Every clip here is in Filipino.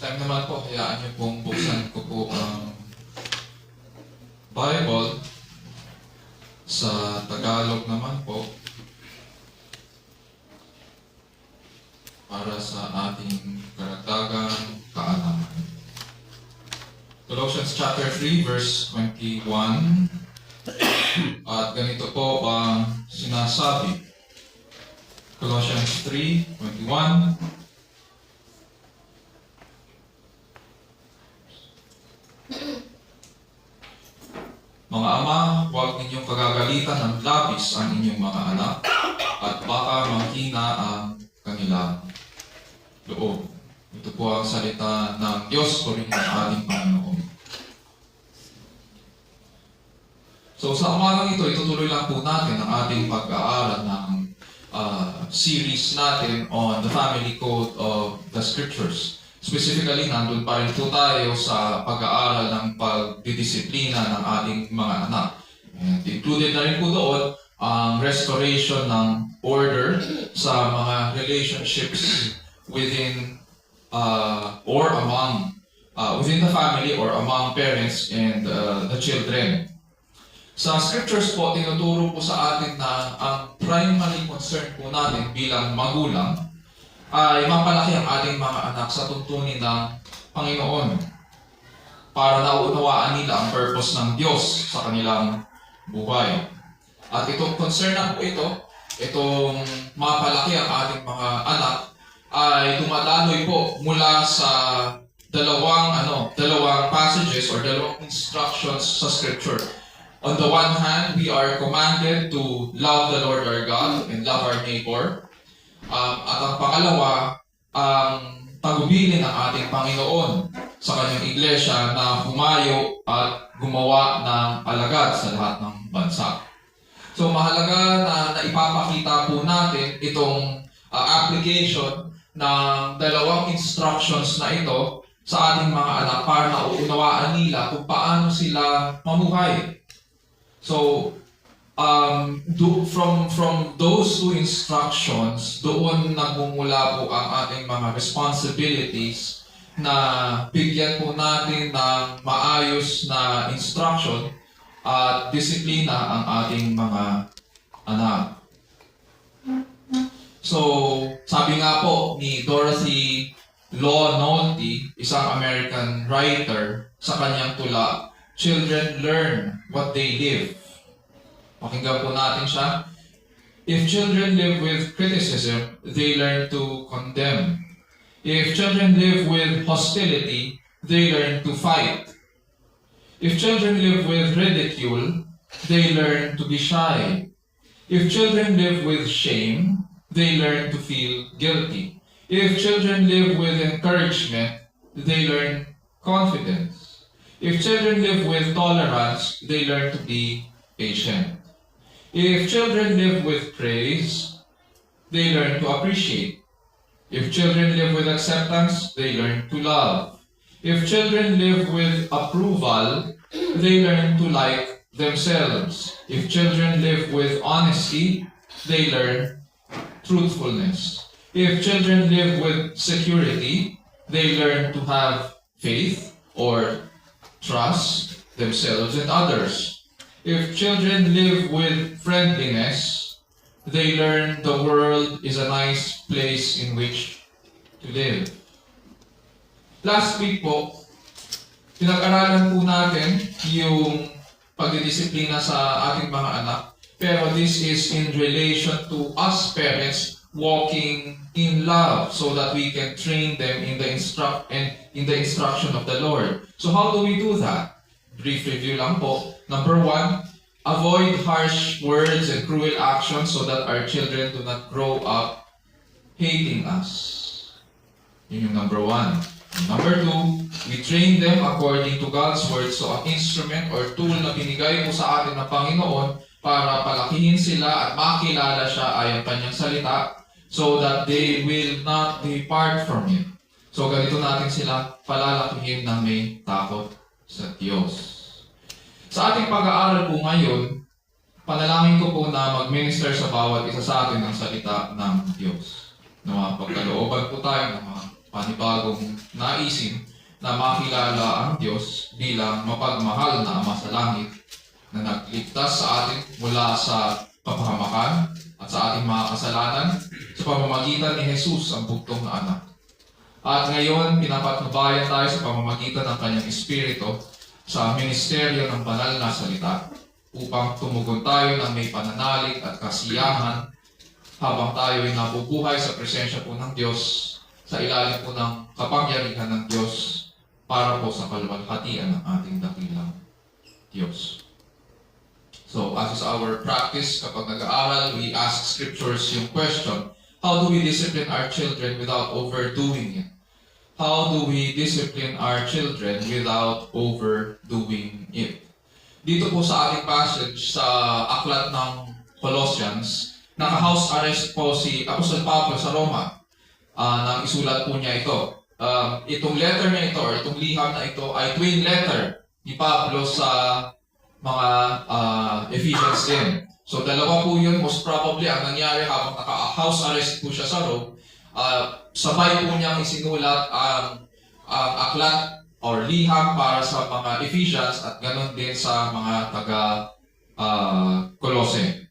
time naman po, hayaan niyo pong buksan ko po ang Bible. Sa Tagalog naman po, para sa ating karagdagang kaalaman. Colossians chapter 3 verse 21. At ganito po ang sinasabi. Colossians 3:21. Mga ama, huwag ninyong kagagalitan ng labis ang inyong mga anak at baka manghina ang kanilang loob. Ito po ang salita ng Diyos o rin ng ating Panginoon. So sa umagang ito, itutuloy lang po natin ang ating pag-aaral ng series natin on the family code of the Scriptures. Specifically, nandun pa rin po tayo sa pag-aaral ng pagdidisiplina ng ating mga anak. And included na rin po doon ang restoration ng order sa mga relationships within or among within the family or among parents and the children. Sa scriptures po, tinuturo po sa atin na ang primary concern po natin bilang magulang ay mapalaki ang ating mga anak sa tuntunin ng Panginoon para naunawaan nila ang purpose ng Diyos sa kanilang buhay. At itong concern na po itong mapalaki ang ating mga anak ay dumadaloy po mula sa dalawang passages or dalawang instructions sa Scripture. On the one hand, we are commanded to love the Lord our God and love our neighbor. At ang pangalawa, ang tagubilin ng ating Panginoon sa kanyang iglesia na humayo at gumawa ng alagad sa lahat ng bansa. So mahalaga na ipapakita po natin itong application ng dalawang instructions na ito sa ating mga anak para nauunawaan nila kung paano sila mamuhay. So, from those two instructions, doon nagmumula po ang ating mga responsibilities na bigyan po natin ng maayos na instruction at disiplina ang ating mga anak. So, sabi nga po ni Dorothy Law Nolte, isang American writer, sa kanyang tula, "Children learn what they live." Pakinggan po natin siya. If children live with criticism, they learn to condemn. If children live with hostility, they learn to fight. If children live with ridicule, they learn to be shy. If children live with shame, they learn to feel guilty. If children live with encouragement, they learn confidence. If children live with tolerance, they learn to be patient. If children live with praise, they learn to appreciate. If children live with acceptance, they learn to love. If children live with approval, they learn to like themselves. If children live with honesty, they learn truthfulness. If children live with security, they learn to have faith or trust themselves and others. If children live with friendliness, they learn the world is a nice place in which to live. Last week po, pinag-aralan po natin yung pagdidisiplina sa ating mga anak. Pero this is in relation to us parents walking in love so that we can train them in the instruction of the Lord. So how do we do that? Brief review lang po. Number 1, avoid harsh words and cruel actions so that our children do not grow up hating us. Yun yung number 1. Number 2, we train them according to God's word. So ang instrument or tool na binigay po sa atin ng Panginoon para palakihin sila at makilala siya ay ang kanyang salita so that they will not depart from it. So ganito natin sila palalakihin na may takot sa Diyos. Sa ating pag-aaral po ngayon, panalangin ko po na mag-minister sa bawat isa sa atin ng salita ng Diyos. Na mapagkalooban po tayo ng mga panibagong naisin na makilala ang Diyos bilang mapagmahal na Ama sa langit na nagligtas sa atin mula sa kapahamakan at sa ating mga kasalanan sa pamamagitan ni Jesus, ang bugtong na anak. At ngayon, pinapatnubayan tayo sa pamamagitan ng kanyang Espiritu sa ministeryo ng banal na salita upang tumugon tayo ng may pananalig at kasiyahan habang tayo ay nabubuhay sa presensya po ng Diyos sa ilalim po ng kapangyarihan ng Diyos para po sa kaluwalhatian ng ating dakilang Diyos. So, as is our practice, kapag nag-aaral, we ask scriptures yung question, how do we discipline our children without overdoing it? How do we discipline our children without overdoing it? Dito po sa ating passage sa aklat ng Colossians, naka-house arrest po si Apostol Pablo sa Roma. Nang isulat po niya ito. Itong letter na ito, or itong liham na ito, ay twin letter ni Pablo sa mga Ephesians din. So dalawa po yun, most probably ang nangyari habang naka-house arrest po siya sa Rome. Sabay po niyang isinulat ang aklat or liham para sa mga Ephesians at ganoon din sa mga taga Colossae.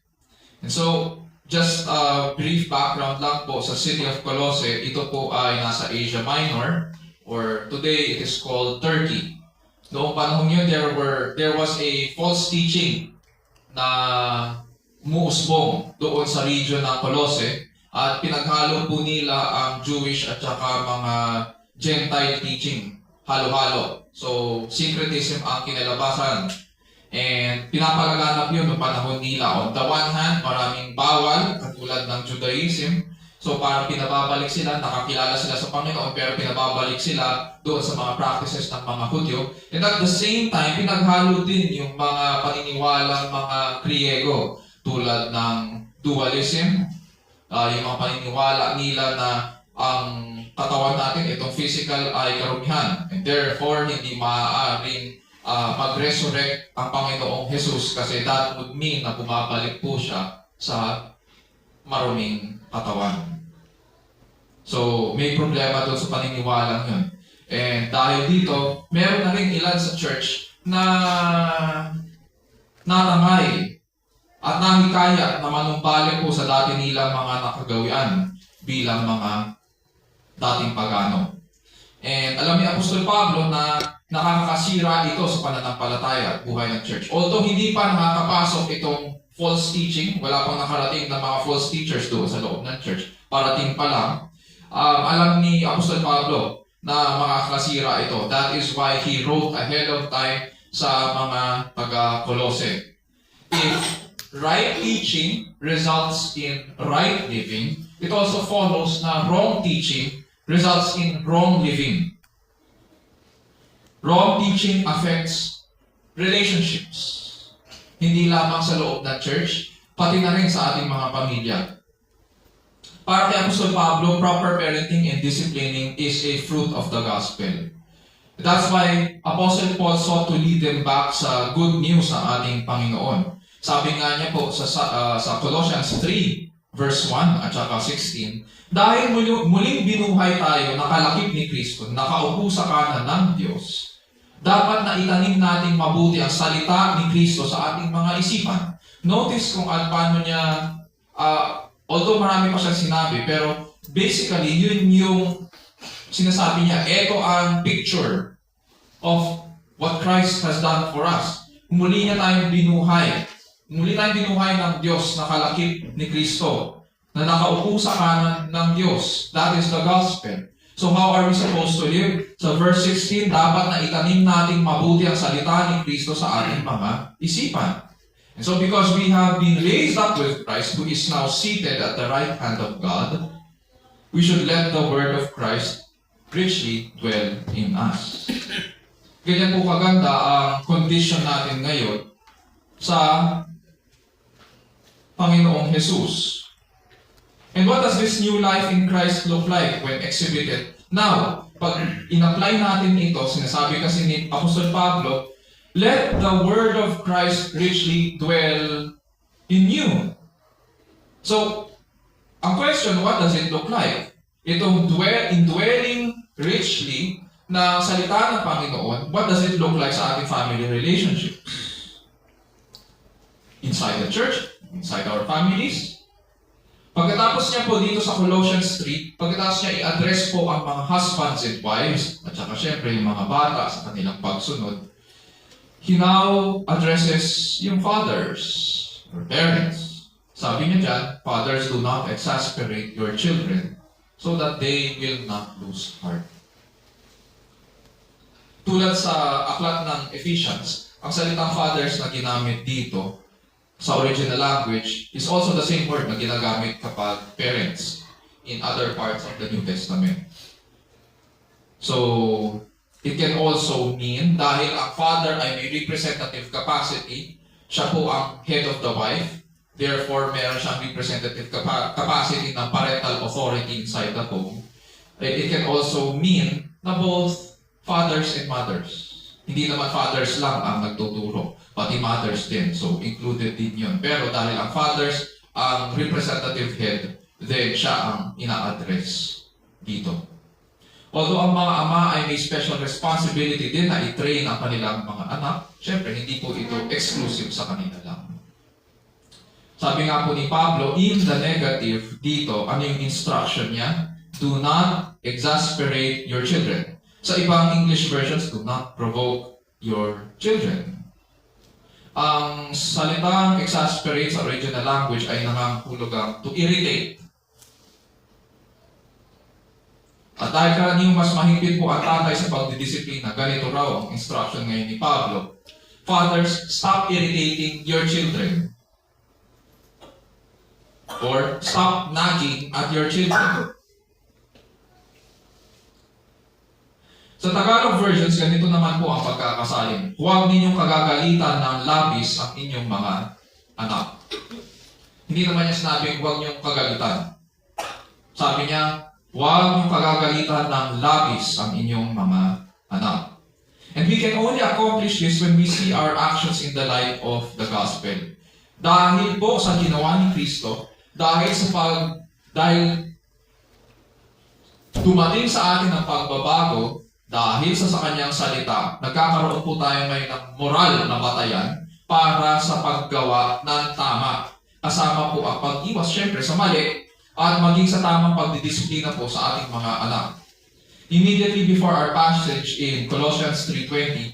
And so, just a brief background lang po sa city of Colossae. Ito po ay nasa Asia Minor, or today it is called Turkey. Noong panahon yun, there was a false teaching na muusbong doon sa region ng Colossae at pinaghalo po nila ang Jewish at saka mga Gentile teaching. Halo-halo. So, syncretism ang kinalabasan. And pinapalaganap yun noong panahon nila. On the one hand, maraming bawal, katulad ng Judaism. So parang pinababalik sila, nakakilala sila sa Panginoon, pero pinababalik sila doon sa mga practices ng mga Hudyo. And at the same time, pinaghalo din yung mga paniniwalang mga Griego, tulad ng dualism, yung mga paniniwala nila na ang katawan natin, itong physical ay karumihan. And therefore, hindi maaaring mag-resurrect ang Panginoong Jesus kasi that would mean na bumabalik po siya sa maruming katawan. So, may problema doon sa paniniwalang yun. And dahil dito, meron na rin ilan sa church na natangay at nangikaya na manumbalik po sa dati nilang mga nakagawian bilang mga dating pagano. And alam ni Apostol Pablo na nakakasira ito sa pananampalataya at buhay ng church. Although hindi pa nakakapasok itong false teaching, wala pang nakarating na mga false teachers doon sa loob ng church, parating pa lang, alam ni Apostol Pablo na makakasira ito. That is why he wrote ahead of time sa mga taga-Colossae. If right teaching results in right living, it also follows na wrong teaching results in wrong living. Wrong teaching affects relationships. Hindi lamang sa loob ng church, pati na rin sa ating mga pamilya. Para kay Apostol Pablo, proper parenting and disciplining is a fruit of the gospel. That's why Apostle Paul sought to lead them back sa good news ng ating Panginoon. Sabi nga niya po sa Colossians 3, verse 1 at saka 16, dahil muling binuhay tayo, nakalakip ni Kristo, nakaupo sa kanan ng Diyos, dapat na itanim natin mabuti ang salita ni Kristo sa ating mga isipan. Notice kung paano niya, although marami pa siyang sinabi, pero basically, yun yung sinasabi niya. Ito ang picture of what Christ has done for us. Muli niya tayong binuhay. Muli tayong binuhay ng Diyos, nakalakip ni Kristo, na nakaupo sa kanan ng Diyos. That is the gospel. So how are we supposed to live? Sa verse 16, dapat na itanim natin mabuti ang salita ni Kristo sa ating mga isipan. And so because we have been raised up with Christ, who is now seated at the right hand of God, we should let the word of Christ richly dwell in us. Ganyan po kaganda ang condition natin ngayon sa Panginoong Jesus. And what does this new life in Christ look like when exhibited? Now, pag in-apply natin ito, sinasabi kasi ni Apostol Pablo, let the word of Christ richly dwell in you. So, ang question, what does it look like? itong indwelling richly na salita ng Panginoon, what does it look like sa ating family relationship? Inside the church, inside our families. Pagkatapos niya po dito sa Colossians 3, pagkatapos niya i-address po ang mga husbands and wives, at saka syempre yung mga bata sa kanilang pagsunod, he now addresses yung fathers, or parents. Sabi niya dyan, fathers, do not exasperate your children so that they will not lose heart. Tulad sa aklat ng Ephesians, ang salitang fathers na ginamit dito sa original language is also the same word na ginagamit kapag parents in other parts of the New Testament. So, it can also mean, dahil ang father ay may representative capacity, siya po ang head of the wife, therefore meron siyang representative capacity ng parental authority inside the home. It can also mean na both fathers and mothers. Hindi naman fathers lang ang nagtuturo, pati mothers din. So, included din yun. Pero dahil ang fathers ang representative head, then siya ang ina-address dito. Although ang mga ama ay may special responsibility din na i-train ang kanilang mga anak, syempre hindi po ito exclusive sa kanila lang. Sabi nga po ni Pablo, in the negative dito, ano yung instruction niya? Do not exasperate your children. Sa ibang English versions, do not provoke your children. Ang salitang exasperate sa original language ay nangangahulugang to irritate. At dahil karaniwang mas mahigpit po ang tatay sa pagdidisiplina, ganito raw ang instruction ngayon ni Pablo. Fathers, stop irritating your children. Or stop nagging at your children. Sa Tagalog versions, ganito naman po ang pagkakasalin. Huwag ninyong kagagalitan ng labis ang inyong mga anak. Hindi naman niya sinabing huwag niyong kagalitan. Sabi niya, huwag niyong kagagalitan ng labis ang inyong mga anak. And we can only accomplish this when we see our actions in the light of the gospel. Dahil po sa ginawa ni Kristo, dahil dumating sa atin ang pagbabago, dahil sa kanyang salita, nagkakaroon po tayo ngayon ng moral na batayan para sa paggawa ng tama. Kasama po ang pag-iwas, syempre, sa mali at maging sa tamang pagdidisiplina po sa ating mga anak. Immediately before our passage in Colossians 3:20,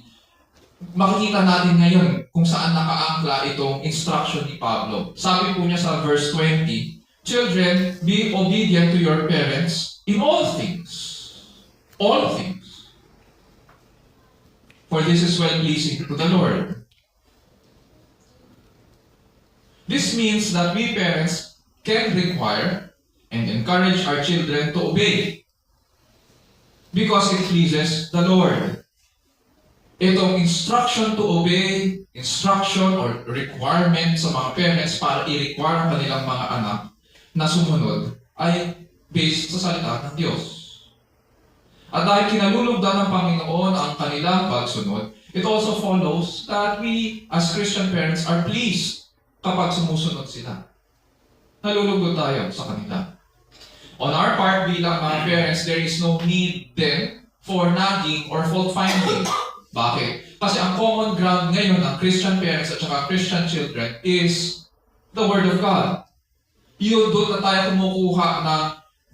makikita natin ngayon kung saan nakaangkla itong instruction ni Pablo. Sabi po niya sa verse 20, children, be obedient to your parents in all things. All things. For this is well-pleasing to the Lord. This means that we parents can require and encourage our children to obey because it pleases the Lord. Itong instruction to obey, instruction or requirement sa mga parents para i-require ang kanilang mga anak na sumunod ay based sa salita ng Diyos. At dahil kinalulugdan ng Panginoon ang kanilang pagsunod, it also follows that we as Christian parents are pleased kapag sumusunod sila. Nalulugod tayo sa kanila. On our part bilang mga parents, there is no need then for nagging or fault-finding. Bakit? Kasi ang common ground ngayon ng Christian parents at saka Christian children is the Word of God. Yun, doon na tayo kumukuha ng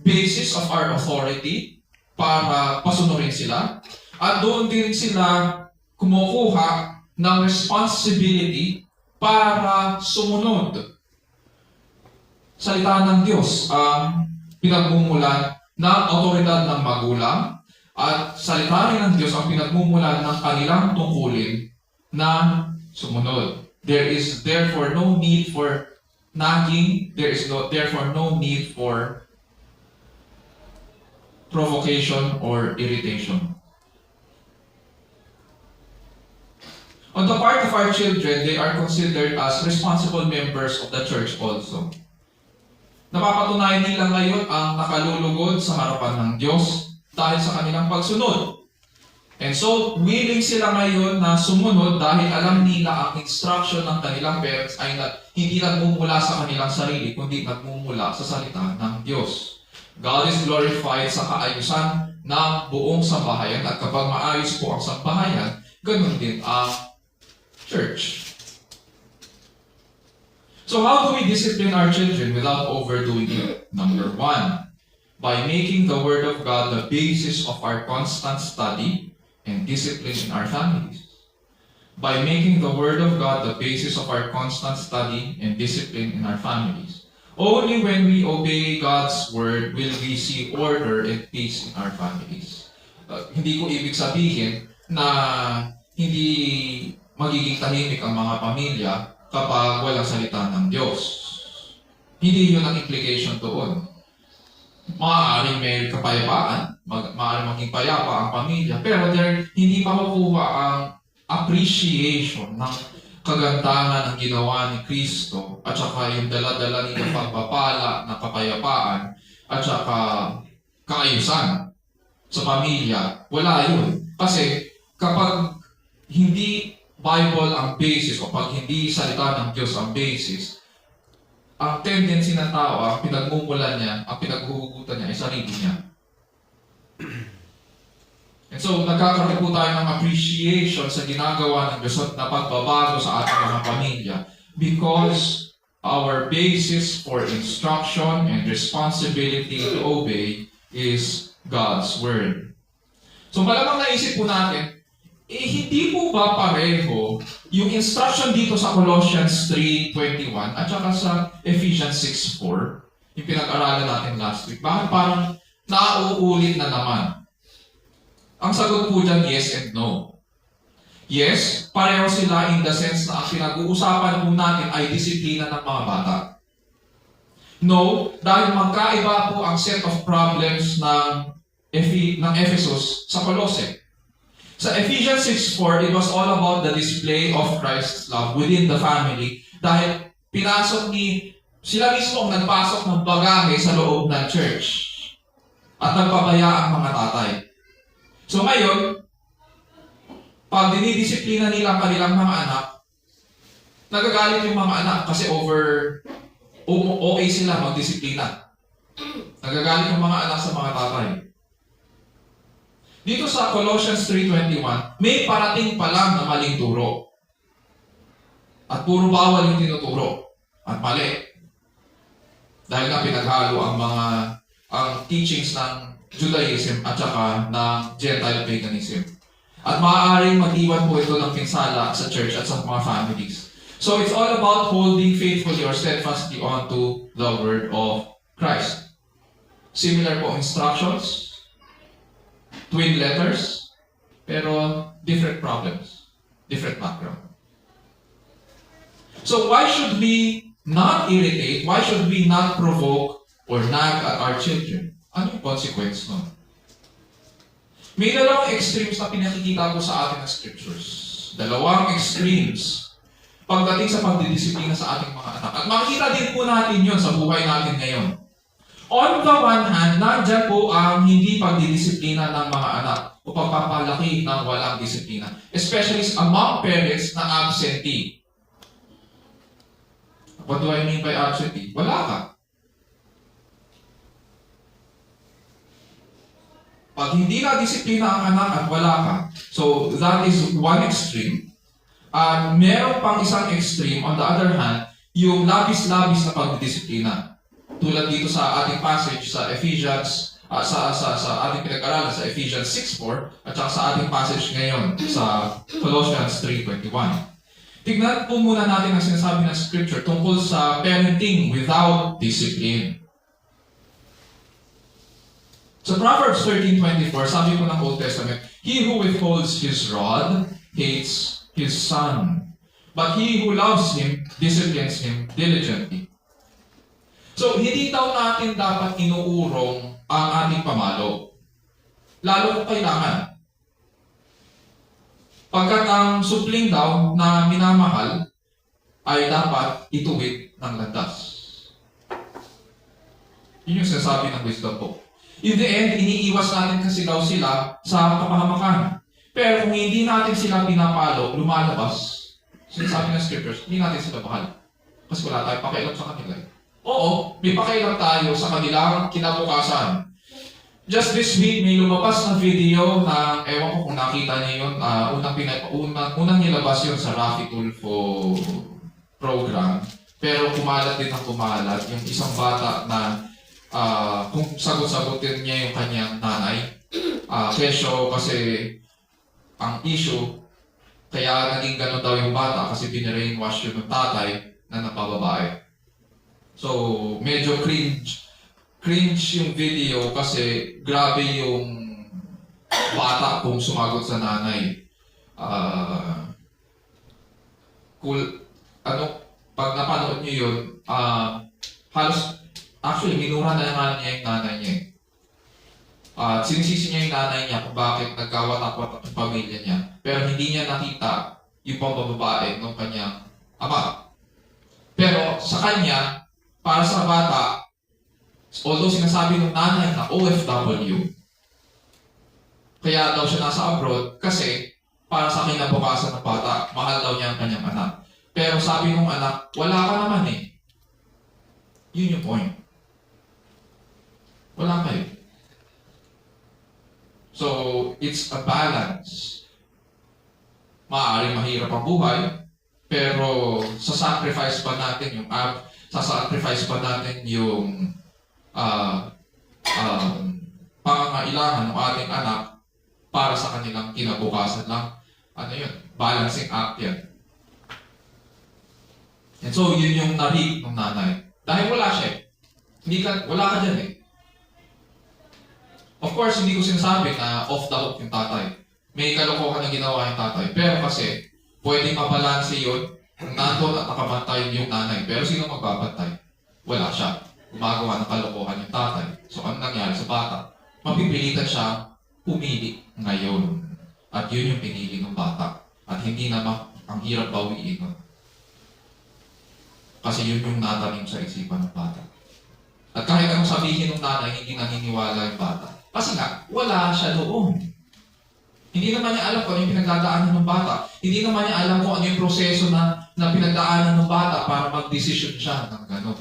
basis of our authority para pasunurin sila. At doon din sila kumukuha ng responsibility para sumunod. Salita ng Diyos ang pinagmumulan ng autoridad ng magulang at salita rin ng Diyos ang pinagmumulan ng kanilang tungkulin na sumunod. There is therefore no need for nagging. There is therefore no need for provocation or irritation. On the part of our children, they are considered as responsible members of the church also. Napapatunayan nila ngayon ang nakalulugod sa harapan ng Diyos dahil sa kanilang pagsunod. And so, willing sila ngayon na sumunod dahil alam nila ang instruction ng kanilang parents ay hindi nagmumula sa kanilang sarili, kundi nagmumula sa salita ng Diyos. God is glorified sa kaayusan ng buong sambahayan. At kapag maayos po ang sambahayan, ganun din ang church. So how do we discipline our children without overdoing it? Number one, by making the Word of God the basis of our constant study and discipline in our families. By making the Word of God the basis of our constant study and discipline in our families. Only when we obey God's Word will we see order and peace in our families. Hindi ko ibig sabihin na hindi magiging tahimik ang mga pamilya kapag walang salita ng Diyos. Hindi yun ang implication doon. Maaaring may kapayapaan, maaaring maging payapa ang pamilya, pero hindi pa makuha ang appreciation ng kagandahan ng ginawa ni Kristo at saka yung dala-dala ng pagpapala ng kapayapaan at saka kaayusan sa pamilya. Wala yun. Kasi kapag hindi Bible ang basis o pag hindi salita ng Diyos ang basis, ang tendency ng tao, ang pinagmumulan niya, ang pinaghuhugutan niya ay sarili niya. And so, nagkakaroon po tayo ng appreciation sa ginagawa ng Diyos na pagbabago sa ating mga pamilya because our basis for instruction and responsibility to obey is God's Word. So, malamang naisip po natin, hindi po ba pareho yung instruction dito sa Colossians 3:21 at saka sa Ephesians 6:4, yung pinag-aralan natin last week? Bakit parang nauulit na naman? Ang sagot po dyan, yes and no. Yes, pareho sila in the sense na ang pinag-uusapan po natin ay disiplina ng mga bata. No, dahil magkaiba po ang set of problems ng Ephesus sa Colossae. Sa Ephesians 6:4, it was all about the display of Christ's love within the family dahil sila mismo ang nagpasok ng bagahe sa loob ng church at nagpabaya ang mga tatay. So ngayon, pag dinidisiplina nila ang kanilang mga anak, nagagalit yung mga anak kasi okay sila magdisiplina. Nagagalit yung mga anak sa mga tatay. Dito sa Colossians 3:21, may parating pa lang na maling turo. At puro bawal yung tinuturo. At mali. Dahil nga pinaghalo ang teachings ng Judaism at saka ng Gentile paganism. At maaaring mag-iwan po ito ng pinsala sa church at sa mga families. So it's all about holding faithfully or steadfastly onto the Word of Christ. Similar po instructions, twin letters, pero different problems, different background. So why should we not irritate, why should we not provoke or nag at our children? Ano yung consequence nun? May dalawang extremes na pinakikita ko sa atin ng scriptures. Dalawang extremes pagdating sa pagdidisiplina sa ating mga anak. At makikita din po natin yun sa buhay natin ngayon. On the one hand, nandiyan po ang hindi pagdidisiplina ng mga anak o pagpapalaki ng walang disiplina. Especially among parents na absentee. What do I mean by absentee? Wala ka. Pag hindi na disiplina ang anak at wala ka, so that is one extreme. At meron pang isang extreme, on the other hand, yung labis-labis na pagdidisiplina. Tulad dito sa ating passage sa Ephesians, sa ating pinag-aralan sa Ephesians 6:4 at saka sa ating passage ngayon sa Colossians 3:21. Tignan po muna natin ang sinasabi ng Scripture tungkol sa parenting without discipline. Sa Proverbs 13:24, sabi po ng Old Testament, "He who withholds his rod hates his son, but he who loves him disciplines him diligently." So, hindi daw natin dapat inuurong ang ating pamalo. Lalo kung kailangan. Pagkat ang supling daw na minamahal ay dapat ituwid ng landas. Yun yung sinasabi ng wisdom po. In the end, iniiwas natin kasi daw sila sa kapahamakan. Pero kung hindi natin sila pinapalo, lumalabas, sinasabi ng scriptures, hindi natin sila mahal. Kasi wala tayong pakialam sa kanila. Oo, may pakialam tayo sa kanilang kinabukasan. Just this week, may lumabas na video na, ewan ko kung nakita niyo yun, unang nilabas yun sa Rafi Tulfo program. Pero kumalat din ang kumalat. Yung isang bata na kung sagot-sagutin niya yung kanyang nanay. Kesyo kasi ang issue, kaya naging ganun daw yung bata kasi binrainwash yun ng tatay na napababae. So, medyo cringe yung video kasi grabe yung bata kung sumagot sa nanay. Pag napanood niyo yun, halos, actually, minura na nga niya yung nanay niya. Sinisisi niya yung nanay niya kung bakit nagkawatak-watak yung pamilya niya. Pero hindi niya nakita yung pambababae ng kanyang ama. Pero sa kanya, para sa bata, although sinasabi ng nanay na OFW, kaya daw siya nasa abroad kasi para sa kinabukasan ng bata, mahal daw niya ang kanyang anak. Pero sabi ng anak, wala ka naman eh. Yun yung point. Wala kayo. So, it's a balance. Maaaring mahirap ang buhay, pero sasacrifice pa natin yung pangangailangan ng ating anak para sa kanilang kinabukasan lang. Ano yun? Balancing act yan. And so, yun yung narig ng nanay. Dahil wala siya. Wala ka dyan eh. Of course, hindi ko sinasabi na off the hook yung tatay. May kalokohan na ginawa yung tatay. Pero kasi, pwedeng mabalanse yun kung nandun at nakabantay yung nanay. Pero sino magbabantay? Wala siya. Gumagawa ng kalokohan yung tatay. So, ano nangyari sa bata? Mapipilitan siya pumili ngayon. At yun yung pinili ng bata. At hindi naman ang hirap bawiin nun. Kasi yun yung natanim sa isipan ng bata. At kahit anong sabihin ng nanay, hindi naniniwala yung bata. Kasi nga, wala siya doon. Hindi naman niya alam kung ano yung pinagdadaanan ng bata. Hindi naman niya alam kung ano yung proseso na pinagdaanan ng bata para mag-desisyon siya ng gano'n.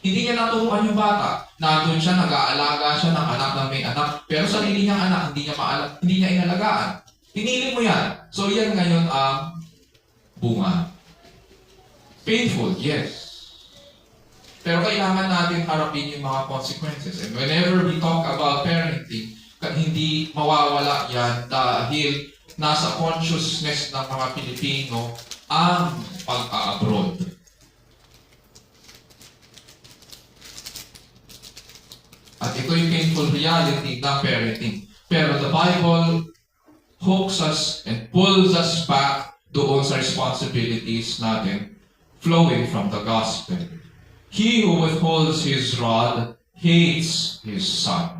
Hindi niya naturuan yung bata. Nandun siya, nag-aalaga siya ng anak na may anak. Pero sarili niyang anak, hindi niya inalagaan. Pinili mo yan. So yan ngayon ang bunga. Painful, yes. Pero kailangan natin harapin yung mga consequences. And whenever we talk about parenting, hindi mawawala yan dahil nasa consciousness ng mga Pilipino ang pag-abroad. At ito yung painful reality ng parenting. Pero the Bible hooks us and pulls us back doon sa responsibilities natin flowing from the gospel. He who withholds his rod hates his son,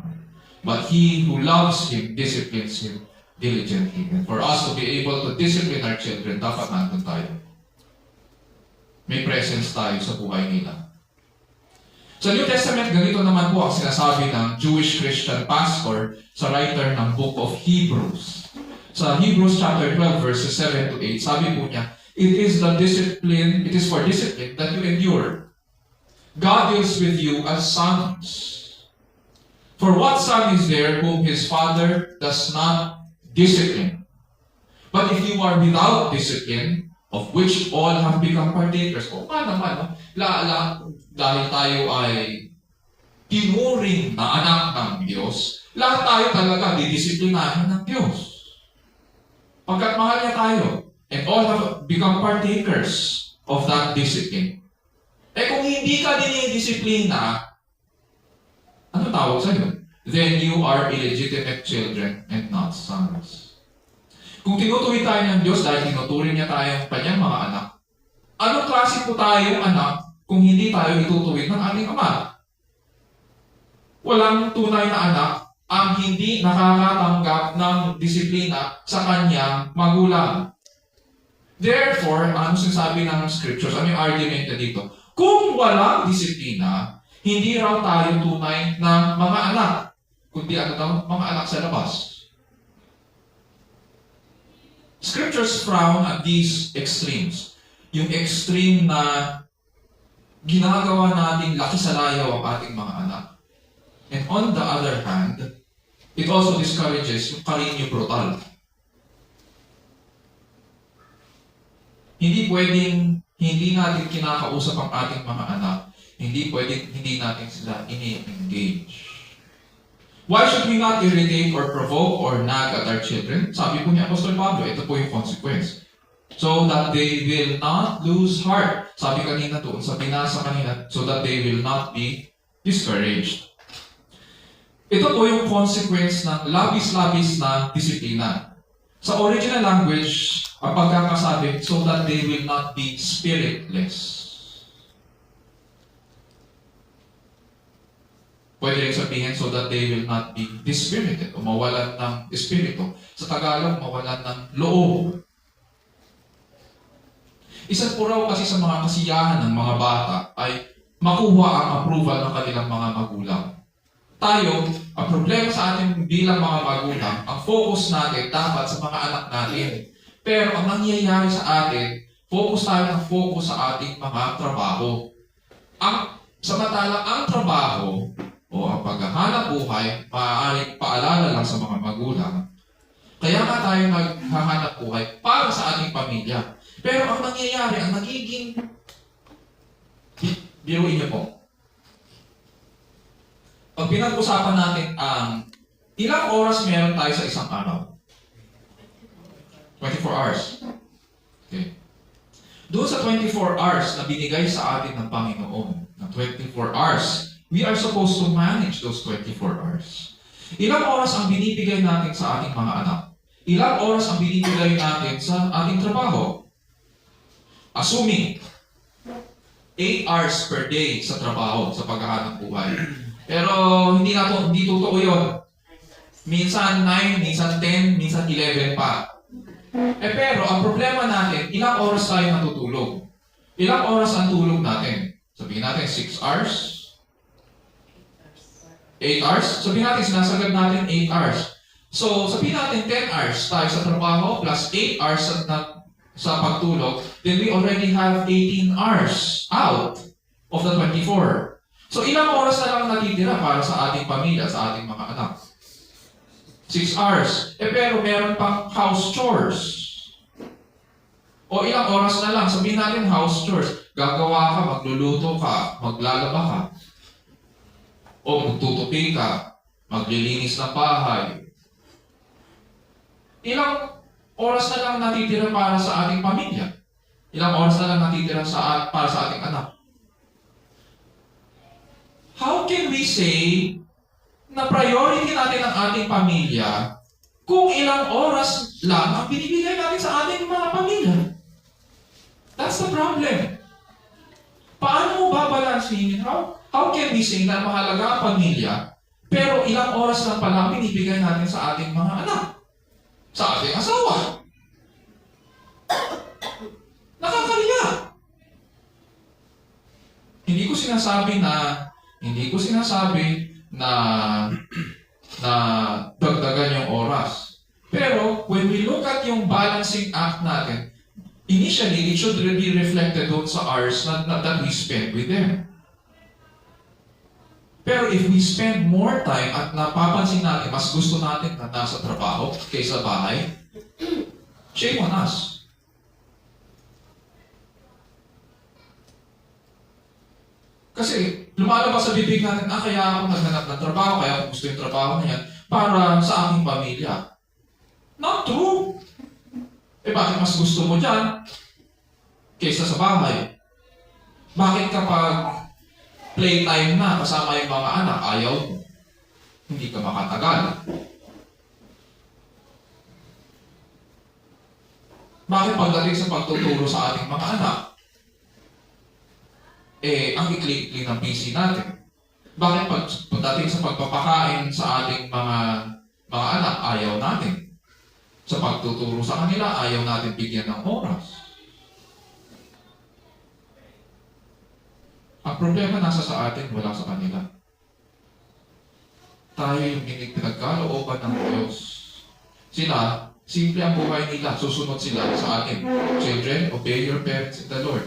but he who loves him disciplines him diligently. And for us to be able to discipline our children, dapat nandun tayo. May presence tayo sa buhay nila. Sa New Testament, ganito naman po ang sinasabi ng Jewish Christian pastor sa writer ng Book of Hebrews. Sa Hebrews chapter 12, verses 7 to 8, sabi po niya, it is for discipline that you endure. God deals with you as sons. For what son is there whom his father does not discipline? But if you are without discipline, of which all have become partakers, naman, dahil tayo ay tinuring na anak ng Diyos, lahat tayo talaga didisiplinahin ng Diyos. Pagkat mahal niya tayo, and all have become partakers of that discipline. Kung hindi ka dinidisiplina, ano tawag sa'yo? Then you are illegitimate children and not sons. Kung tinutuwid tayo ng Diyos dahil tinuturing niya tayong kanyang mga anak, anong klase po tayong anak kung hindi tayo itutuwid ng ating ama? Walang tunay na anak ang hindi nakakatanggap ng disiplina sa kanyang magulang. Therefore, ano sinasabi ng scriptures? Ano yung argument na dito? Kung walang disiplina, hindi raw tayo tunay na mga anak, kundi mga anak sa labas. Scriptures frown at these extremes. Yung extreme na ginagawa natin laki sa layaw ang ating mga anak. And on the other hand, it also discourages yung karinyo brutal. Hindi pwedeng hindi natin kinakausap ang ating mga anak. Hindi pwedeng hindi natin sila ini-engage. Why should we not irritate or provoke or nag at our children? Sabi po ni Apostol Pablo, ito po yung consequence. So that they will not lose heart. Sabi kanina doon, sa binasa kanina, so that they will not be discouraged. Ito po yung consequence ng labis-labis na disiplina. Sa original language, ang pagkakasabi, so that they will not be spiritless. Pwede rin sabihin, so that they will not be dispirited, o mawalan ng espiritu. Sa Tagalog, mawalan ng loob. Isa po raw kasi sa mga kasiyahan ng mga bata ay makuha ang approval ng kanilang mga magulang. Tayo, ang problema sa atin bilang mga magulang, ang focus natin dapat sa mga anak natin. Pero ang nangyayari sa atin, focus tayo ng focus sa ating mga trabaho. Samantalang ang trabaho o ang paghahanap buhay, maaaring paalala lang sa mga magulang. Kaya nga tayo naghahanap buhay para sa ating pamilya. Pero ang nangyayari, ang nagiging, biruin niyo po, pag pinag-usapan natin ang ilang oras meron tayo sa isang araw? 24 hours. Okay. Doon sa 24 hours na binigay sa atin ng Panginoon, na 24 hours, we are supposed to manage those 24 hours. Ilang oras ang binibigay natin sa ating mga anak? Ilang oras ang binibigay natin sa ating trabaho? Assuming 8 hours per day sa trabaho, sa paghahanap buhay. Pero hindi totoo yun. Minsan 9, minsan 10, minsan 11 pa. Pero ang problema natin, ilang oras tayo natutulog? Ilang oras ang tulog natin? Sabihin natin 6 hours? 8 hours? Sabihin natin sinasagad natin 8 hours. So sabihin natin 10 hours tayo sa trabaho plus 8 hours sa pagtulog, then we already have 18 hours out of the 24. So ilang oras na lang natitira para sa ating pamilya, sa ating mga anak? 6 hours. Pero meron pang house chores. O ilang oras na lang, sabihin natin house chores. Gagawa ka, magluluto ka, maglalaba ka. O magtutupi ka, maglilinis ng bahay. Ilang oras na lang natitira para sa ating pamilya? Ilang oras na lang natitira para sa ating anak? How can we say na priority natin ang ating pamilya kung ilang oras lang ang binibigay natin sa ating mga pamilya? That's the problem. Paano mo babalansin? How can we say na mahalaga ang pamilya, pero ilang oras lang pala ang binibigay natin sa ating mga anak? Sa ating asawa? Nakakaliya. Hindi ko sinasabi na dagdagan yung oras. Pero when we look at yung balancing act natin, initially, it should be reflected doon sa hours that we spend with them. Pero if we spend more time at napapansin natin, mas gusto natin na nasa trabaho kaysa bahay, shame on us. Kasi lumalabas sa bibig natin, kaya ako naghanap ng trabaho, kaya ako gusto yung trabaho na yan para sa aking pamilya. Not true. Bakit mas gusto mo dyan kaysa sa bahay? Bakit kapag playtime na kasama yung mga anak, ayaw mo? Hindi ka makatagal. Bakit pagdating sa pagtuturo sa ating mga anak, ang ikli-ikli ng PC natin? Bakit pagdating sa pagpapakain sa ating mga anak, ayaw natin? Sa pagtuturo sa kanila, ayaw natin bigyan ng oras. Ang problema nasa sa atin, wala sa kanila. Tayo yung pinagkalooban ng Diyos. Sila, simple ang buhay nila, susunod sila sa atin. Children, obey your parents in the Lord.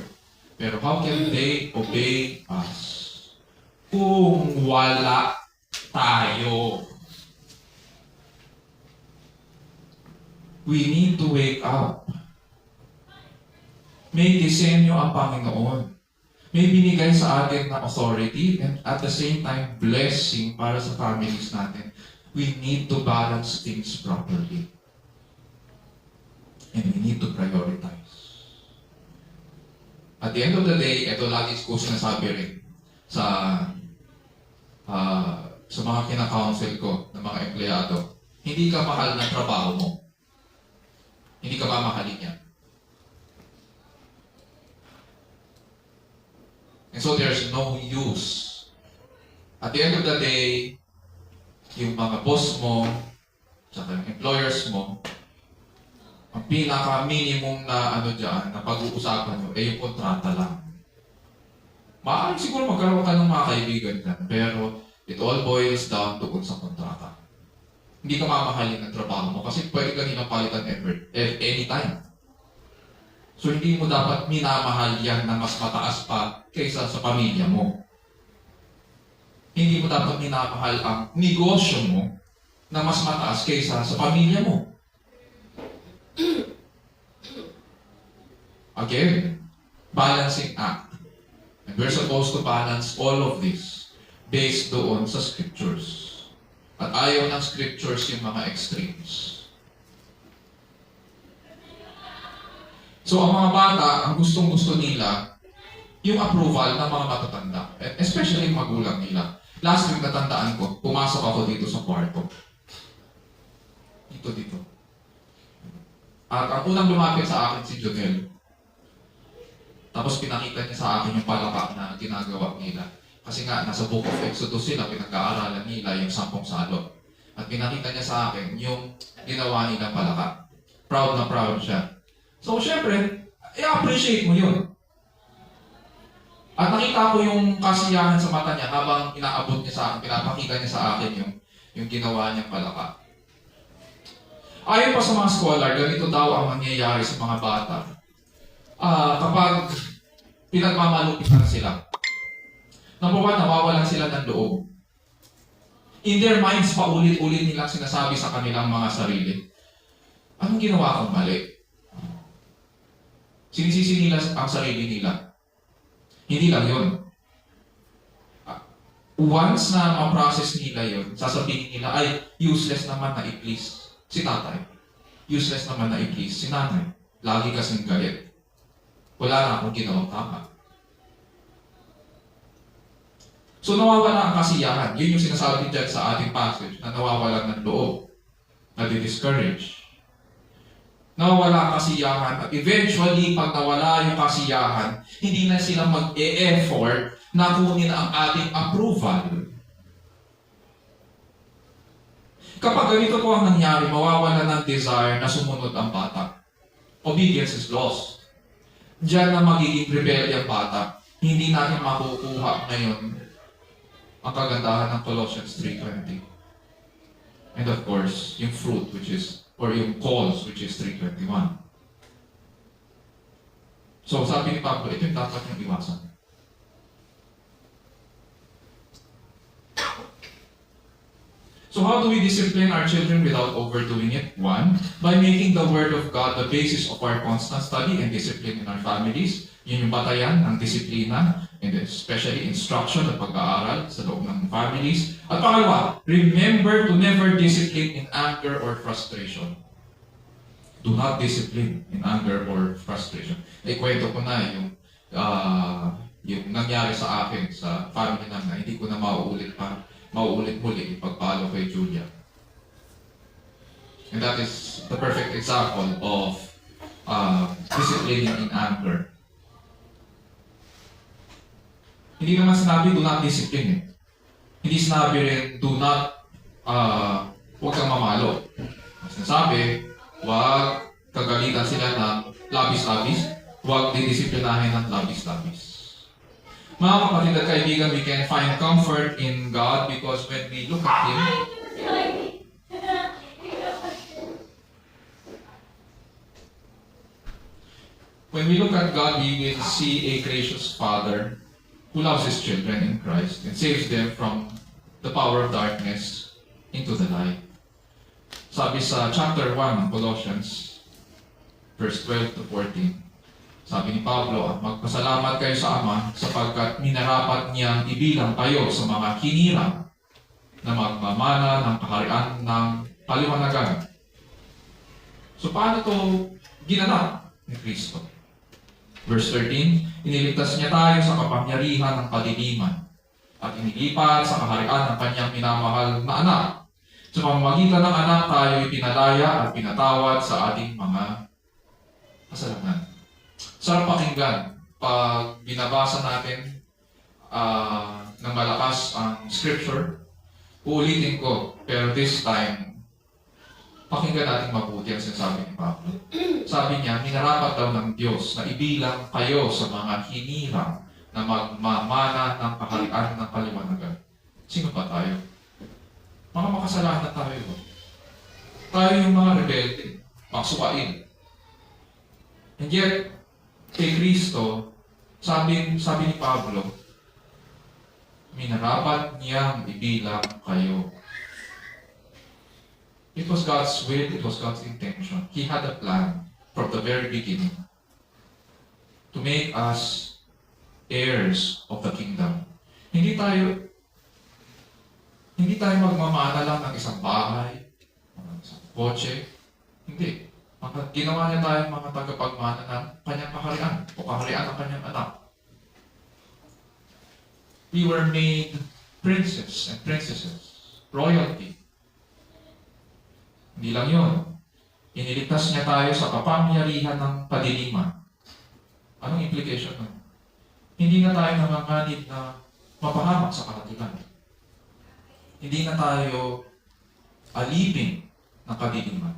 Pero how can they obey us kung wala tayo? We need to wake up. May disenyo ang Panginoon. May binigay sa atin na authority and at the same time, blessing para sa families natin. We need to balance things properly. And we need to prioritize. At the end of the day, ito lagi ko sinasabi rin sa mga kina-counsel ko ng mga empleyado. Hindi ka mahal ng trabaho mo. Hindi ka mamahalin yan. And so there's no use. At the end of the day, yung mga boss mo, saka yung employers mo, ang pinaka-minimum na na pag-uusapan nyo, yung kontrata lang. Maaaring siguro magkaroon ka ng mga kaibigan dyan, pero it all boils down to sa kontrata. Hindi ka mamahalin ng trabaho mo kasi pwede ka nilang palitan anytime. So hindi mo dapat minamahal yan na mas mataas pa kaysa sa pamilya mo. Hindi mo dapat minamahal ang negosyo mo na mas mataas kaysa sa pamilya mo. Again, balancing act. And we're supposed to balance all of this based doon sa scriptures. At ayaw ng scriptures yung mga extremes. So ang mga bata, ang gustong-gusto nila, yung approval ng mga matatanda. Especially yung magulang nila. Last week natandaan ko, pumasok ako dito sa kwarto. Dito. At ang unang lumapit sa akin si Jonel. Tapos pinakita niya sa akin yung palaka na ginagawa nila. Kasi nga, nasa Book of Exodus sila, pinag-aaralan nila yung 10 salot. At pinakita niya sa akin yung ginawa nilang palaka. Proud na proud siya. So, syempre, i-appreciate mo yun. At nakita ko yung kasiyahan sa mata niya habang inaabot niya sa akin, pinapakita niya sa akin yung ginawa niyang palaka. Ayon pa sa mga scholar, ganito daw ang mangyayari sa mga bata. Kapag pinagmamalupitan sila. Number one, nawawalan sila ng loob. In their minds, paulit-ulit nilang sinasabi sa kanilang mga sarili, anong ginawa kong mali? Sinisisi nila ang sarili nila. Hindi lang yun. Once na ma-process nila yun, sasabihin nila, ay, useless naman na i-please si tatay. Useless naman na i-please si nanay. Lagi kasing galit. Wala na akong ginawang tama. So nawawala ang kasiyahan. Yun yung sinasabi dyan sa ating passage na nawawalan ng loob. Nadi-discourage. Nawawala ang kasiyahan at eventually pag nawala yung kasiyahan, hindi na sila mag-e-effort na kunin ang ating approval. Kapag ganito po ang nangyari, mawawala ng desire na sumunod ang bata. Obedience is lost. Diyan na magiging rebelde ang bata. Hindi natin makukuha ngayon ang kagandahan ng Colossians 3:20. And of course, yung fruit or yung cause which is 3:21. So sabi ni Pablo, ito yung dapat niyong iwasan. So how do we discipline our children without overdoing it? One, by making the Word of God the basis of our constant study and discipline in our families. Yun yung batayan ng disiplina, and especially instruction at pag-aaral sa loob ng families. At pangalawa, remember to never discipline in anger or frustration. Do not discipline in anger or frustration. Kwento ko na yung nangyari sa akin sa family namin, hindi ko na mauulit muli ipagpalo kay Julia. And that is the perfect example of disciplining in anger. Hindi naman sinabi, do not discipline. Hindi sinabi rin, do not, huwag kang mamalo. Sinasabi, huwag kagalitan sila ng labis-labis, huwag didisiplinahin ng labis-labis. Mga kapatid at kaibigan, we can find comfort in God because when we look at Him, When we look at God, we will see a gracious Father who loves His children in Christ and saves them from the power of darkness into the light. Sabi sa chapter 1 ng Colossians, verse 12 to 14, sabi ni Pablo, magpasalamat kayo sa Ama sapagkat minarapat niyang ibilang kayo sa mga hinirang na magmamana ng kaharian ng paliwanagan. So paano ito ginanap ni Kristo? Verse 13, iniligtas niya tayo sa kapangyarihan ng kadiliman at inilipat sa kaharian ng kanyang minamahal na anak. Sa pamamagitan ng anak, tayo ipinalaya at pinatawad sa ating mga kasalanan. Sarap pakinggan pag binabasa natin ng malakas ang scripture. Uulitin ko, pero this time, pakinggan natin mabuti ang sinasabi ni Pablo. Sabi niya, minarapat daw ng Diyos na ibilang kayo sa mga hinirang na magmamana ng kaharian ng paliwanagan. Sino ba tayo? Mga makasalanan tayo. Tayo yung mga rebelde, maksukain. And yet, kay Kristo, sabi ni Pablo, minarapat niyang ibilang kayo. It was God's will, it was God's intention. He had a plan from the very beginning to make us heirs of the kingdom. Hindi tayo magmamana lang ng isang bahay, ng isang kotse. Hindi. Ginawa niya tayong mga tagapagmana ng kanyang kaharian o kaharian ng kanyang anak. We were made princes and princesses, royalty. Hindi lang yun. Iniligtas niya tayo sa kapangyarihan ng kadiliman. Anong implication nun? Hindi na tayo nanganganib na mapahamak sa kahatilan. Hindi na tayo alipin ng kadiliman.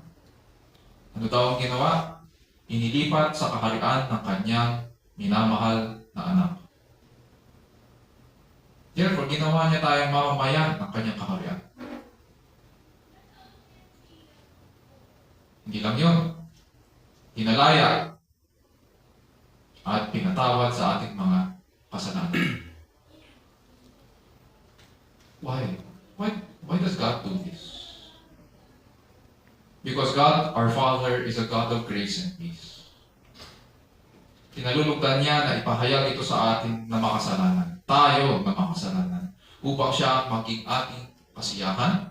Ano daw ang ginawa? Inilipat sa kaharian ng kanyang minamahal na anak. Therefore, ginawa niya tayong mamamayan ng kanyang kaharian. Hindi lang yun. Hinalaya at pinatawad sa ating mga kasalanan. Why? Why does God do this? Because God, our Father, is a God of grace and peace. Kinalulugdan niya na ipahayag ito sa atin na makasalanan. Tayo na makasalanan. Upang siya maging ating kasiyahan.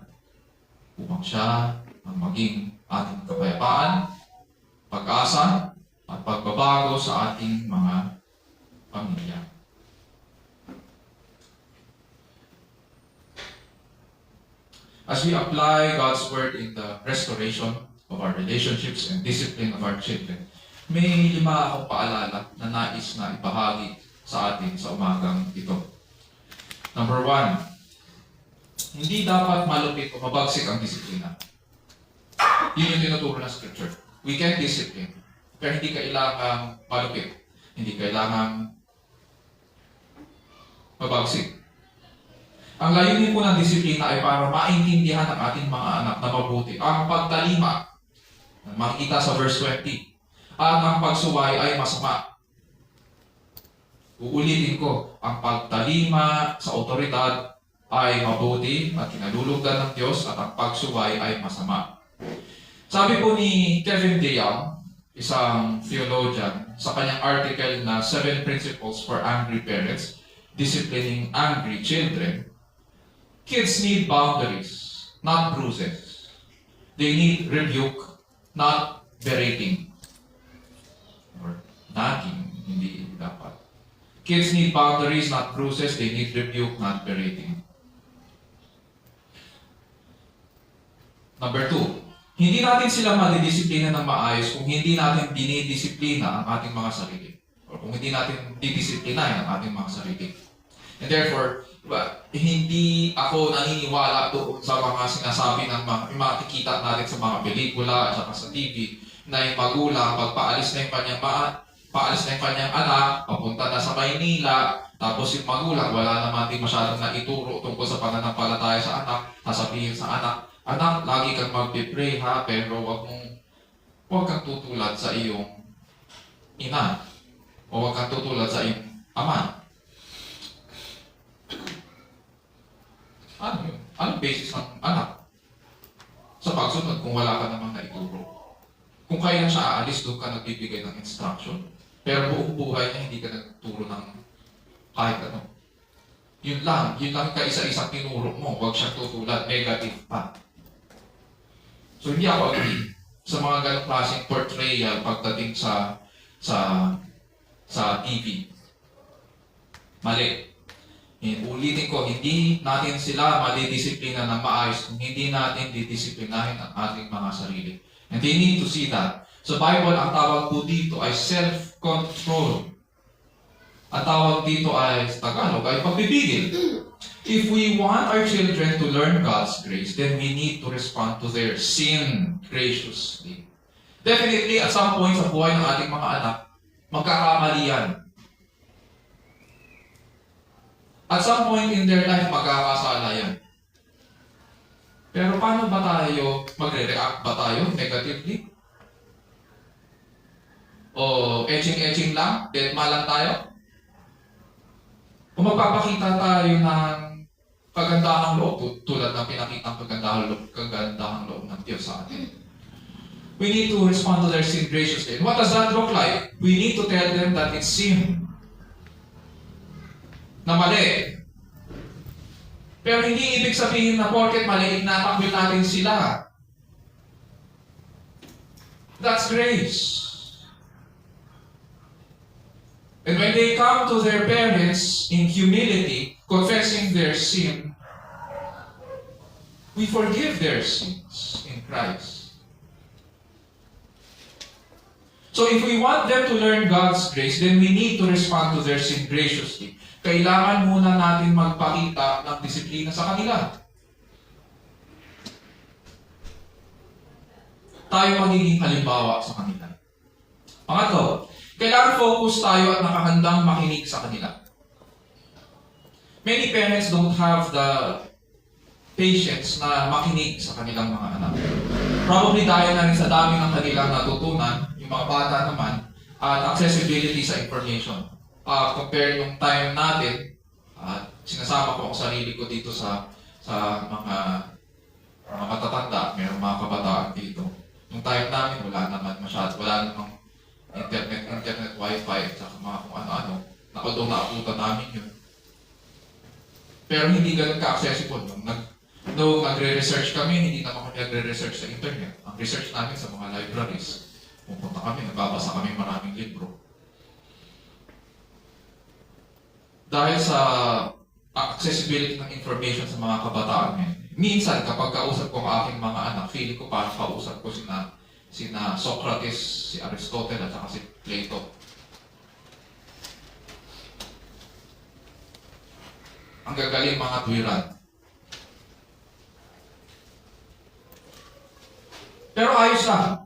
Upang siya maging ating kapayapaan, pag-asa, at pagbabago sa ating mga pamilya. As we apply God's Word in the restoration of our relationships and discipline of our children, may 5 akong paalala na nais na ibahagi sa atin sa umagang ito. Number 1, hindi dapat malupit o mabagsik ang disiplina. Yun yung tinuturo ng Scripture. We can discipline, pero hindi kailangang malupit. Hindi kailangang mabagsik. Ang layunin po ng disiplina ay para maintindihan ng ating mga anak na mabuti ang pagtalima. Makikita sa verse 20. At ang pagsuway ay masama. Uulitin ko, ang pagtalima sa otoridad ay mabuti at kinalulugdan ng Diyos at ang pagsuway ay masama. Sabi po ni Kevin DeYoung, isang theologian, sa kanyang article na 7 Principles for Angry Parents, Disciplining Angry Children, kids need boundaries, not bruises. They need rebuke, not berating. Or nagging, hindi dapat. Kids need boundaries, not bruises. They need rebuke, not berating. Number 2, hindi natin sila madidisiplina ng maayos kung hindi natin dinidisiplina ang ating mga sarili. O kung hindi natin didisiplinahin ang ating mga sarili. And therefore, hindi ako naniniwala doon sa mga sinasabi ng mga makikita natin sa mga pelikula at saka sa TV na yung magulang, pag paalis na yung kanyang anak, papunta na sa Maynila, tapos yung magulang, wala naman din masyadong naituro tungkol sa pananampalataya sa anak, sasabihin sa anak, lagi kang magpipray ha, pero huwag kang tutulad sa iyong ina. O huwag kang tutulad sa iyong ama. Ano yun? Anong basis ng anak? Sa pagsunod kung wala ka namang naituro. Kung kaya siya aalis, doon ka nagbibigay ng instruction. Pero buong buhay niya, hindi ka nagturo ng kahit ano. Yun lang kaisa-isang tinuro mo. Huwag siya tutulad, negative pa. So hindi ako agree sa mga ganong klaseng portrayal pagdating sa TV. Mali. Ulitin ko, hindi natin sila madidisiplina ng maayos kung hindi natin didisiplinahin ang ating mga sarili. And they need to see that. Sa Bible, ang tawag po dito ay self-control. Ang tawag dito ay, sa Tagalog, ay pagbibigil. If we want our children to learn God's grace, then we need to respond to their sin graciously. Definitely, at some point sa buhay ng ating mga anak, magkakamali yan. At some point in their life, magkakasala yan. Pero paano ba tayo, magre-react ba tayo negatively? O etching-etching lang? Deadma lang tayo? Kung magpapakita tayo ng kagandahang loob, tulad ng pinakitang kagandahang loob ng Diyos sa atin, we need to respond to their sin graciously. And what does that look like? We need to tell them that it's sin. Na mali. Pero hindi ibig sabihin na porket mali, inatakbil natin sila. That's grace. And when they come to their parents in humility, confessing their sin, we forgive their sins in Christ. So if we want them to learn God's grace, then we need to respond to their sin graciously. Kailangan muna natin magpakita ng disiplina sa kanila. Tayo magiging halimbawa sa kanila. Pangatlo, kailangan focus tayo at nakahandang makinig sa kanila. Many parents don't have the patience na makinig sa kanilang mga anak. Probably dahil na rin sa dami ng kanilang natutunan, yung mga bata naman, at accessibility sa information. Compare yung time natin, sinasama ko ang sarili ko dito sa mga matatanda, mayroong mga kabataan dito. Yung time namin, wala namang internet, wifi, at saka mga kung ano-ano. Nakaldong naabutan namin yun. Pero hindi ganun ka-accessible. Nung nagre-research kami, hindi naman kami nagre-research sa internet. Ang research namin sa mga libraries. Pupunta kami, nagbabasa kami maraming libro. Dahil sa accessibility ng information sa mga kabataan ngayon, minsan kapag kausap ko ang aking mga anak, feeling ko parang kausap ko sina Socrates, si Aristotle, at saka si Plato. Ang gagaling mga tuwiran. Pero ayos lang.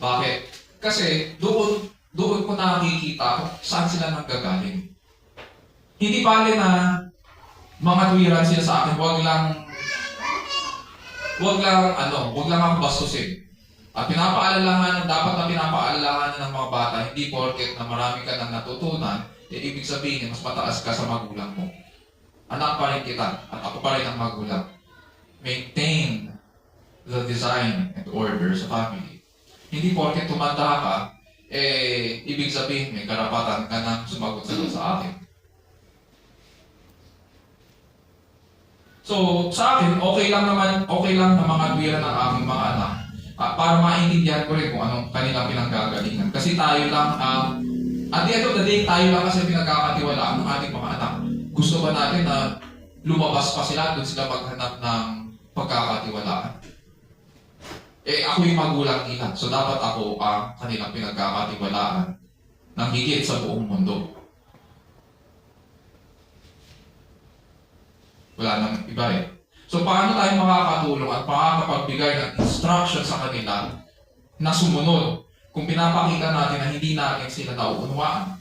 Bakit? Kasi doon ko nakikita saan sila nanggagaling. Hindi bale na mga tuwiran sila sa akin, wag lang ako bastusin. At dapat na pinapaalalahanan ng mga bata, hindi porket na marami ka nang natutunan, ibig sabihin mas mataas ka sa magulang mo. Anak pa rin kita, at ako pa rin ang magulang. Maintain the design and order sa family. Hindi porket tumanda ka, ibig sabihin may karapatan ka nang sumagot sa akin. So, sa akin, okay lang na mga tuwiran ng aking mga anak. Para maintindihan ko rin kung anong kanilang pinanggagalingan. Kasi tayo lang, at the end of the day, tayo lang kasi pinagkakatiwalaan ng ating mga anak. Gusto ba natin na lumabas pa sila, doon sila maghanap ng pagkakatiwalaan? Ako yung magulang nila. So, dapat ako ang kanilang pinagkakatiwalaan ng higit sa buong mundo. Wala nang iba eh. So, paano tayo makakatulong at makakapagbigay ng instruction sa kanila na sumunod kung pinapakita natin na hindi natin sila nauunawaan?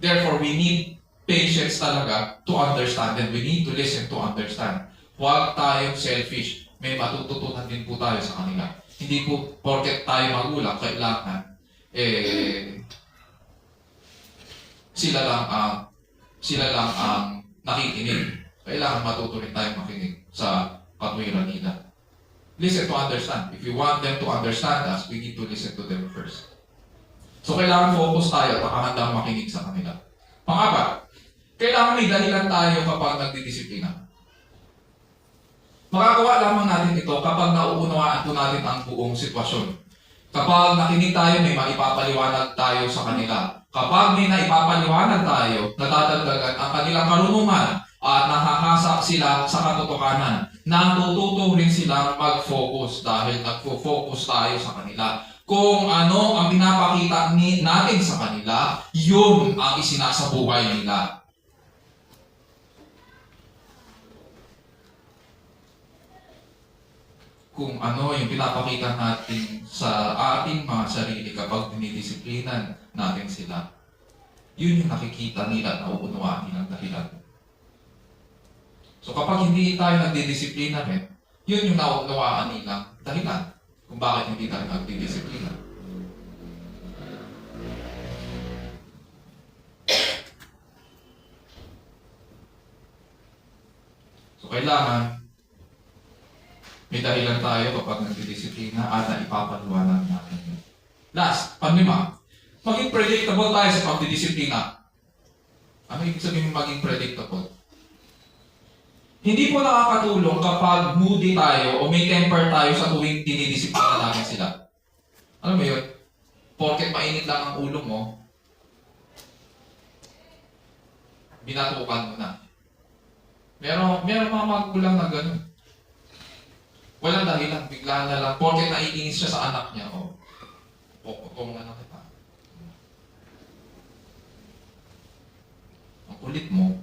Therefore, we need patience talaga to understand and we need to listen to understand. Huwag tayong selfish. May matututunan din po tayo sa kanila. Hindi po porket tayo magulang, kailangan sila lang ang nakikinig. Kailangan matuto rin tayo makinig sa katwiran nila. Listen to understand. If you want them to understand us, we need to listen to them first. So kailangan focus tayo at nakahandang makinig sa kanila. Pang-apat, kailangan may dahilan tayo kapag nagdidisiplina. Makagawa lamang natin ito kapag nauunawaan po natin ang buong sitwasyon. Kapag nakinig tayo, may maipapaliwanag tayo sa kanila. Kapag may naipapaliwanag tayo, nadadagdagan ang kanilang karunungan at nahahasa sila sa katotohanan. Natututo rin silang mag-focus dahil nagfo-focus tayo sa kanila. Kung ano ang pinapakita natin sa kanila, yun ang isinasabuhay nila. Kung ano yung pinapakita natin sa ating mga sarili kapag dinidisiplinan natin sila, yun yung nakikita nila at nauunawaan nilang dahilan. So kapag hindi tayo nagdidisiplina rin, yun yung nauunawaan nilang dahilan kung bakit hindi tayo nagdidisiplina. So kailangan may dahilan tayo kapag nagdidisiplina at naipapaliwanag natin yun. Last, panlima, maging predictable tayo sa pagdidisiplina. Ano ibig sabihin maging predictable? Hindi po nakakatulong kapag moody tayo o may temper tayo sa tuwing dinidisiplina natin sila. Alam mo yun? Porket mainit lang ang ulo mo, binatukan mo na. Meron mga magulang na gano'n. Walang dahilan, bigla na lang. Porket naiinis siya sa anak niya, puputong na lang kita. Ang kulit mo,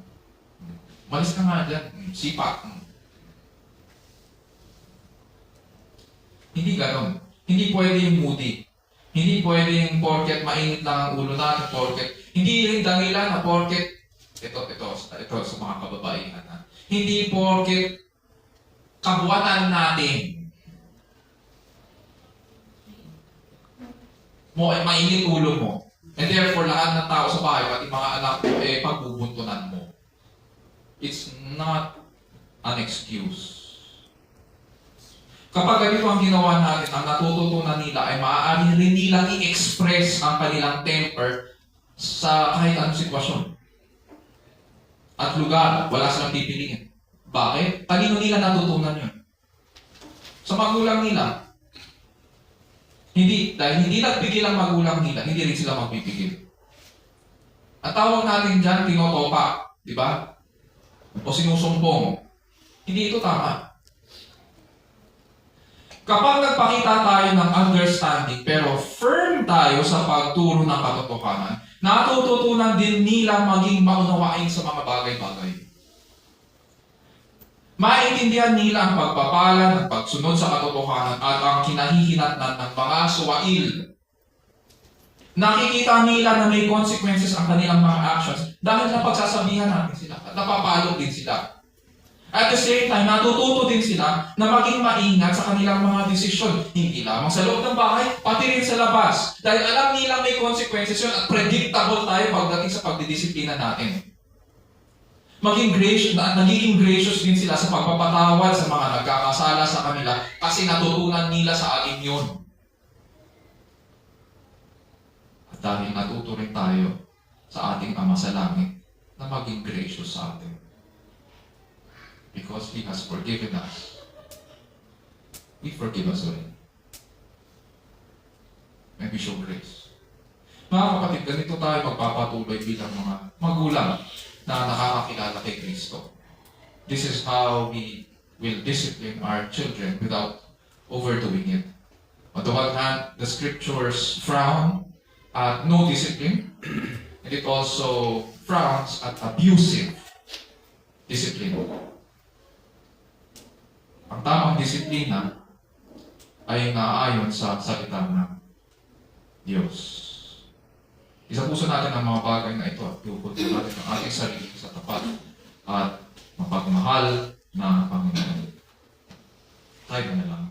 malis ka nga dyan, sipa. Hindi ganon. Hindi pwede yung moody. Hindi pwede yung porket mainit lang ang ulo natin, porket. Hindi rin dahilan na porket, ito sa mga kababaihan. Hindi porket kabuuan natin. Mainit ulo mo. And therefore, lahat ng tao sa bahay, pati mga anak mo, pagbubuntunan mo. It's not an excuse. Kapag ganito ang ginawa natin, ang natututunan nila ay maaari rin nilang i-express ang kanilang temper sa kahit anong sitwasyon. At lugar, wala silang pipiliin. Bakit? Talino nila natutunan yun. Sa magulang nila, dahil hindi nagpigil ang magulang nila, hindi rin sila magpipigil. At tawag natin dyan, tinotopa, di ba? O sinusumpong. Hindi ito tama. Kapag nagpakita tayo ng understanding, pero firm tayo sa pagturo ng katotohanan, natututunan din nila maging maunawain sa mga bagay-bagay. Maintindihan nila ang pagpapala ng pagsunod sa katotohanan at ang kinahihinatnan ng mga suwail. Nakikita nila na may consequences ang kanilang mga actions dahil napagsasabihan natin sila at napapalo din sila. At the same time, natututo din sila na maging maingat sa kanilang mga desisyon. Hindi lamang sa loob ng bahay, pati rin sa labas. Dahil alam nila may consequences yun at predictable tayo pagdating sa pagdidisiplina natin. Nagiging gracious din sila sa pagpapatawad sa mga nagkakasala sa kanila kasi natutunan nila sa atin yun. At dahil natuto rin tayo sa ating Ama sa Langit na maging gracious sa atin. Because He has forgiven us. We forgive us already. And we show grace. Mga kapatid, ganito tayo magpapatuloy bilang mga magulang na nakakakilala kay Kristo. This is how we will discipline our children without overdoing it. On the one hand, the scriptures frown at no discipline, and it also frowns at abusive discipline. Ang tamang disiplina ay naayon sa salita ng Diyos. Isapuso natin ang mga bagay na ito at iupunta natin ang ating sarili sa tapat at mapagmahal na Panginoon. Tayo na lang.